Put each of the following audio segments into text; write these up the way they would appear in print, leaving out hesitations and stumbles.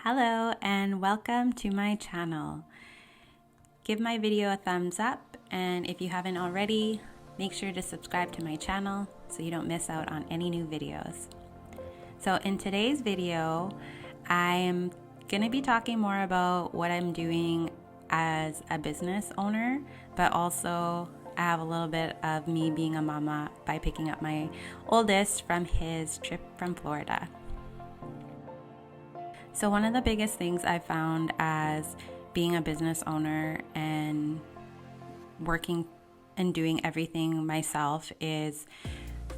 Hello and welcome to my channel. Give my video a thumbs up, and if you haven't already, make sure to subscribe to my channel so you don't miss out on any new videos. So in today's video, I am going to be talking more about what I'm doing as a business owner, but also I have a little bit of me being a mama by picking up my oldest from his trip from Florida. So one of the biggest things I found as being a business owner and working and doing everything myself is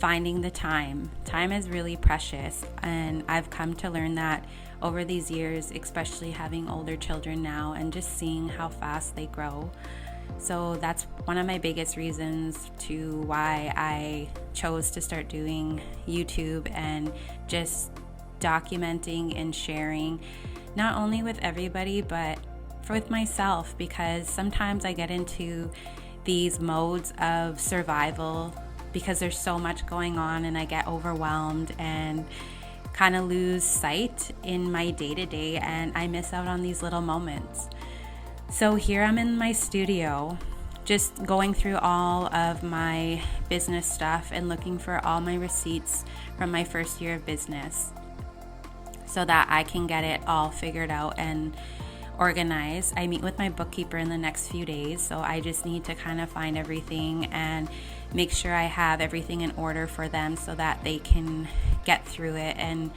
finding the time. Time is really precious, and I've come to learn that over these years, especially having older children now and just seeing how fast they grow. So that's one of my biggest reasons to why I chose to start doing YouTube and just documenting and sharing, not only with everybody but with myself, because sometimes I get into these modes of survival because there's so much going on and I get overwhelmed and kind of lose sight in my day-to-day, and I miss out on these little moments. So here I'm in my studio just going through all of my business stuff and looking for all my receipts from my first year of business, so that I can get it all figured out and organized. I meet with my bookkeeper in the next few days, so I just need to kind of find everything and make sure I have everything in order for them so that they can get through it and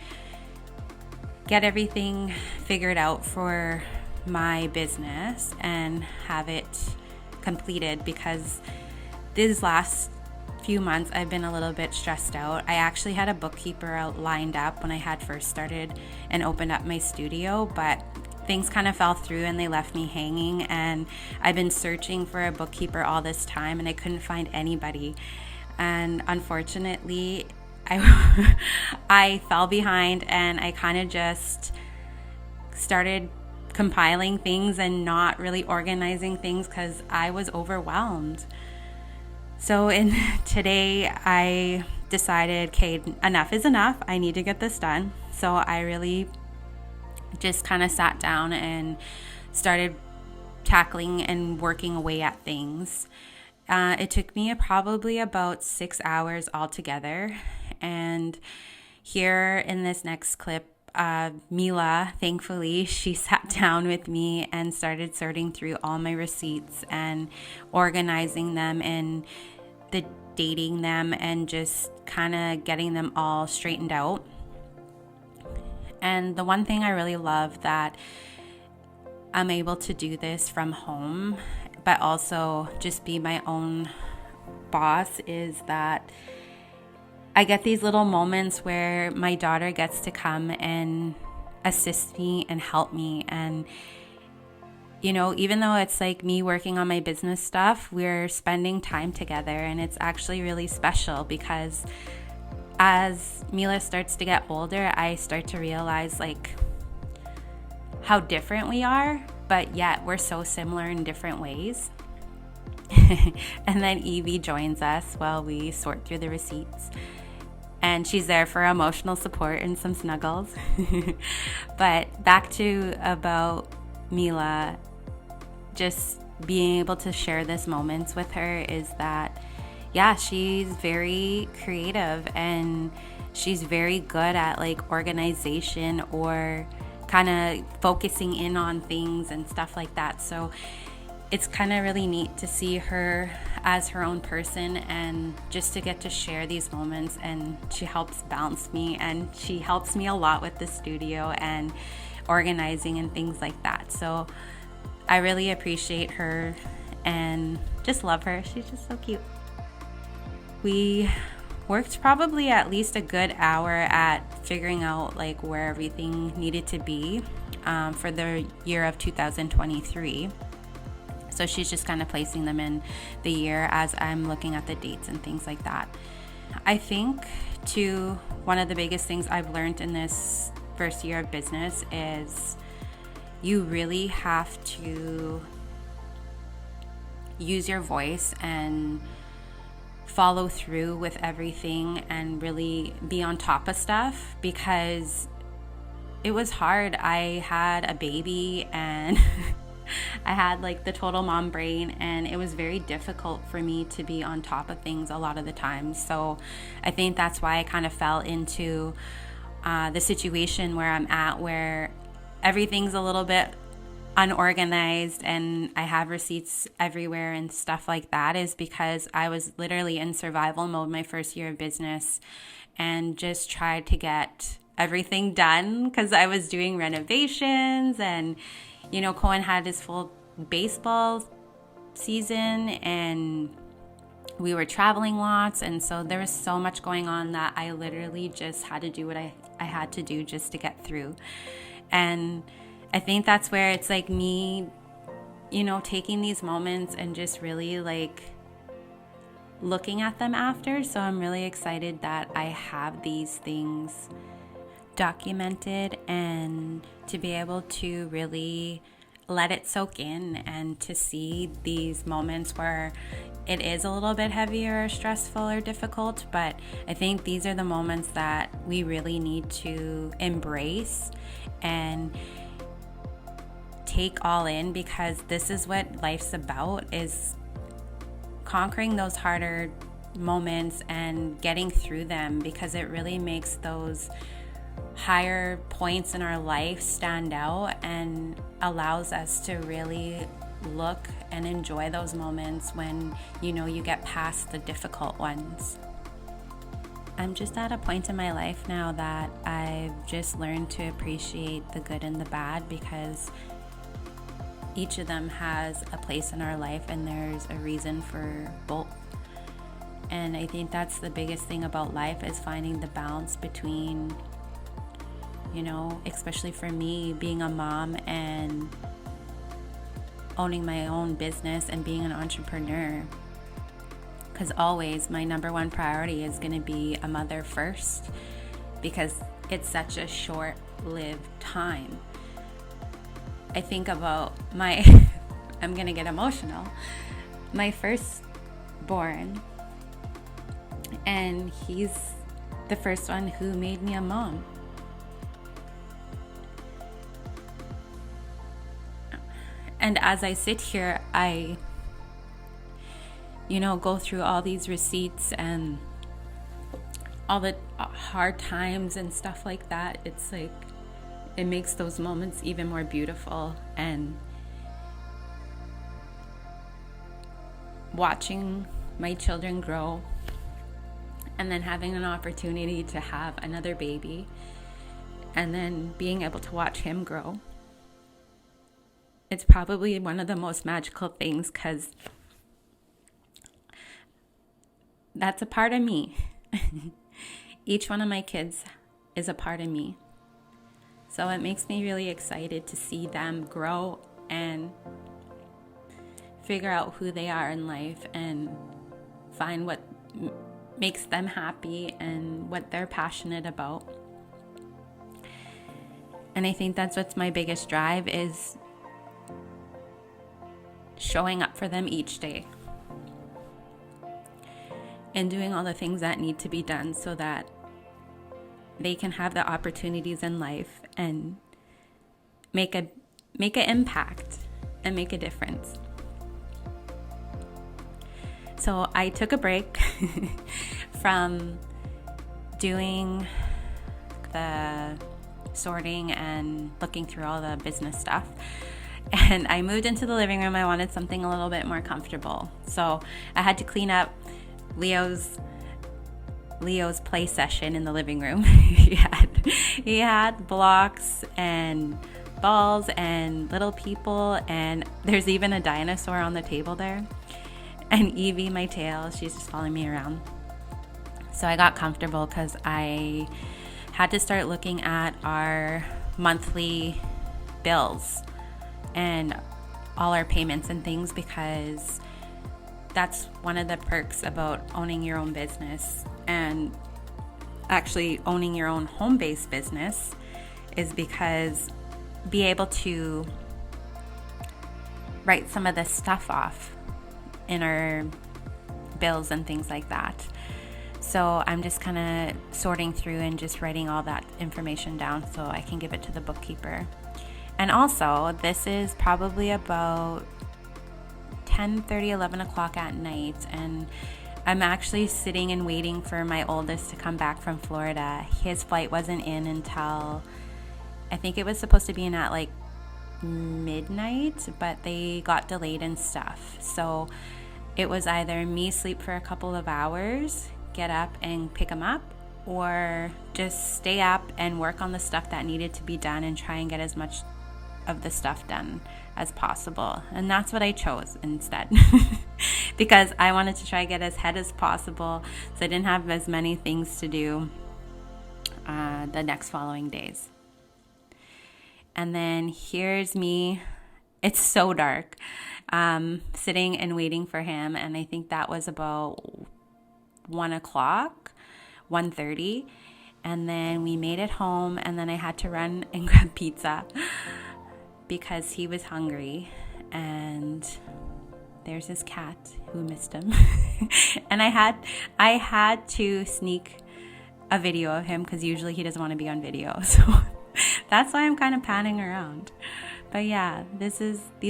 get everything figured out for my business and have it completed, because these last few months I've been a little bit stressed out. I actually had a bookkeeper lined up when I had first started and opened up my studio, but things kind of fell through and they left me hanging, and I've been searching for a bookkeeper all this time and I couldn't find anybody. And unfortunately I fell behind, and I kind of just started compiling things and not really organizing things because I was overwhelmed. So today I decided, okay, enough is enough. I need to get this done. So I really just kind of sat down and started tackling and working away at things. It took me probably about 6 hours altogether. And here in this next clip, Mila, thankfully, she sat down with me and started sorting through all my receipts and organizing them and dating them and just kind of getting them all straightened out. And the one thing I really love that I'm able to do this from home, but also just be my own boss, is that I get these little moments where my daughter gets to come and assist me and help me. And, you know, even though it's like me working on my business stuff, we're spending time together, and it's actually really special because as Mila starts to get older, I start to realize like how different we are, but yet we're so similar in different ways. And then Evie joins us while we sort through the receipts, and she's there for emotional support and some snuggles. But back to about Mila, just being able to share this moments with her is that, yeah, she's very creative and she's very good at like organization or kind of focusing in on things and stuff like that. So it's kind of really neat to see her as her own person and just to get to share these moments. And she helps balance me, and she helps me a lot with the studio and organizing and things like that. So I really appreciate her and just love her. She's just so cute. We worked probably at least a good hour at figuring out like where everything needed to be for the year of 2023. So she's just kind of placing them in the year as I'm looking at the dates and things like that. I think too, one of the biggest things I've learned in this first year of business is you really have to use your voice and follow through with everything and really be on top of stuff, because it was hard. I had a baby and I had like the total mom brain, and it was very difficult for me to be on top of things a lot of the time. So I think that's why I kind of fell into the situation where I'm at, where everything's a little bit unorganized and I have receipts everywhere and stuff like that, is because I was literally in survival mode my first year of business and just tried to get everything done because I was doing renovations, and Cohen had his full baseball season and we were traveling lots, and so there was so much going on that I literally just had to do what I had to do just to get through. And I think that's where it's like me, taking these moments and just really like looking at them after. So I'm really excited that I have these things documented and to be able to really let it soak in and to see these moments where it is a little bit heavier or stressful or difficult. But I think these are the moments that we really need to embrace and take all in, because this is what life's about, is conquering those harder moments and getting through them, because it really makes those higher points in our life stand out and allows us to really look and enjoy those moments when you get past the difficult ones. I'm just at a point in my life now that I've just learned to appreciate the good and the bad, because each of them has a place in our life and there's a reason for both. And I think that's the biggest thing about life, is finding the balance between, especially for me, being a mom and owning my own business and being an entrepreneur. Because always my number one priority is going to be a mother first, because it's such a short-lived time. I think about I'm going to get emotional, my firstborn, and he's the first one who made me a mom. And as I sit here, I go through all these receipts and all the hard times and stuff like that. It's like, it makes those moments even more beautiful. And watching my children grow and then having an opportunity to have another baby and then being able to watch him grow, it's probably one of the most magical things, because that's a part of me. Each one of my kids is a part of me. So it makes me really excited to see them grow and figure out who they are in life and find what makes them happy and what they're passionate about. And I think that's what's my biggest drive, is showing up for them each day and doing all the things that need to be done so that they can have the opportunities in life and make an impact and make a difference. So I took a break from doing the sorting and looking through all the business stuff, and I moved into the living room. I wanted something a little bit more comfortable, so I had to clean up Leo's play session in the living room. he had blocks and balls and little people, and there's even a dinosaur on the table there. And Evie, my tail, she's just following me around. So I got comfortable because I had to start looking at our monthly bills and all our payments and things, because that's one of the perks about owning your own business and actually owning your own home-based business, is because be able to write some of this stuff off in our bills and things like that. So I'm just kind of sorting through and just writing all that information down so I can give it to the bookkeeper. And also, this is probably about 10:30, 11 o'clock at night, and I'm actually sitting and waiting for my oldest to come back from Florida. His flight wasn't in until, I think it was supposed to be in at like midnight, but they got delayed and stuff. So it was either me sleep for a couple of hours, get up and pick him up, or just stay up and work on the stuff that needed to be done and try and get as much of the stuff done as possible. And that's what I chose instead because I wanted to try to get as ahead as possible so I didn't have as many things to do the next following days. And then here's me. It's so dark, sitting and waiting for him. And I think that was about 1 o'clock, 1:30. And then we made it home, and then I had to run and grab pizza because he was hungry. And there's his cat who missed him. And I had to sneak a video of him because usually he doesn't want to be on video. So that's why I'm kind of panning around. But yeah, these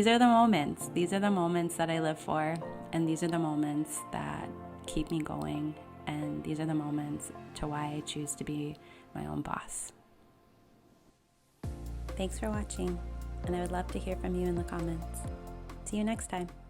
are the moments. These are the moments that I live for, and these are the moments that keep me going, and these are the moments to why I choose to be my own boss. Thanks for watching, and I would love to hear from you in the comments. See you next time.